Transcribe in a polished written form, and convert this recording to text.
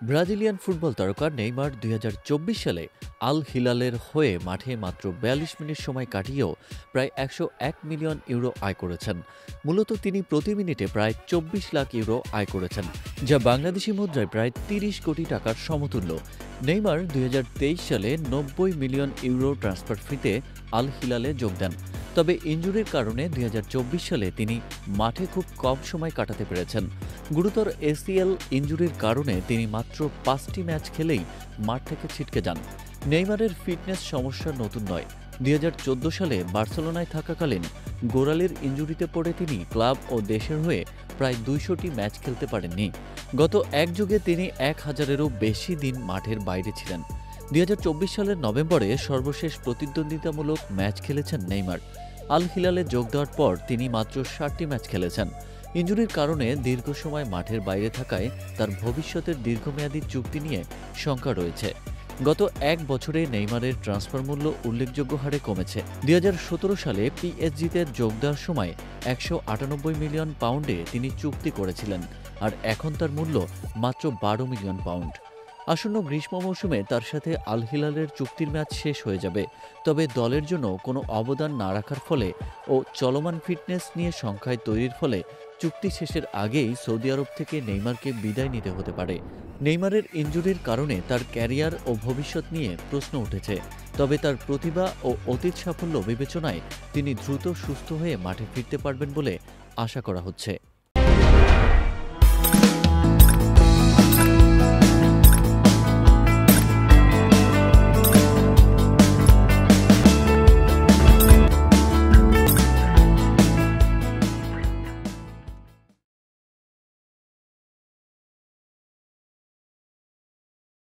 Brazilian football তারকা Neymar ২০২৪ সালে আল হিলালের হয়ে মাঠে মাত্র ৪২ মিনিট সময় কাটিয়েও প্রায় ১০১ মিলিয়ন ইউরো আয় করেছেন। মূলত তিনি প্রতি মিনিটে প্রায় ২৪ লাখ ইউরো আয় করেছেন, যা বাংলাদেশি মুদ্রায় প্রায় ৩০ কোটি টাকার সমতুল্য। নেইমার ২০২৩ সালে ৯০ মিলিয়ন ইউরো ট্রান্সফার ফিতে আল হিলালে যোগ দেন। তবে ইনজুরির কারণে ২০২৪ সালে তিনি মাঠে খুব কম সময় কাটাতে পেরেছেন। গুরুতর এসিএল ইনজুরির কারণে তিনি মাত্র ৫টি ম্যাচ খেলেই মাঠ থেকে ছিটকে যান। নেইমারের ফিটনেস সমস্যা নতুন নয়। ২০১৪ সালে বার্সেলোনায় থাকাকালীন গোড়ালির ইনজুরিতে পড়ে তিনি ক্লাব ও দেশের হয়ে প্রায় ২০০টি ম্যাচ খেলতে পারেননি। গত এক যুগে তিনি ১,০০০-এরও বেশি দিন মাঠের বাইরে ছিলেন। ২০২৪ সালের নভেম্বরে সর্বশেষ প্রতিদ্বন্দ্বিতামূলক ম্যাচ খেলেছেন নেইমার। আল হিলালে যোগ দেওয়ার পর তিনি মাত্র ৭টি ম্যাচ খেলেছেন। ইনজুরির কারণে দীর্ঘ সময় মাঠের বাইরে থাকায় তার ভবিষ্যতের দীর্ঘমেয়াদী চুক্তি নিয়ে শঙ্কা রয়েছে। গত এক বছরে নেইমারের ট্রান্সফার মূল্য উল্লেখযোগ্য হারে কমেছে। ২০১৭ সালে পিএসজিতে যোগ দেওয়ার সময় ১৯৮ মিলিয়ন পাউন্ডে তিনি চুক্তি করেছিলেন, আর এখন তার মূল্য মাত্র ১২ মিলিয়ন পাউন্ড। আসন্ন গ্রীষ্ম মৌসুমে তার সাথে আল হিলালের চুক্তির ম্যাচ শেষ হয়ে যাবে। তবে দলের জন্য কোনো অবদান না রাখার ফলে ও চলমান ফিটনেস নিয়ে সংখ্যায় তৈরির ফলে চুক্তি শেষের আগেই সৌদি আরব থেকে নেইমারকে বিদায় নিতে হতে পারে। নেইমারের ইনজুরির কারণে তার ক্যারিয়ার ও ভবিষ্যৎ নিয়ে প্রশ্ন উঠেছে। তবে তার প্রতিভা ও অতীত সাফল্য বিবেচনায় তিনি দ্রুত সুস্থ হয়ে মাঠে ফিরতে পারবেন বলে আশা করা হচ্ছে।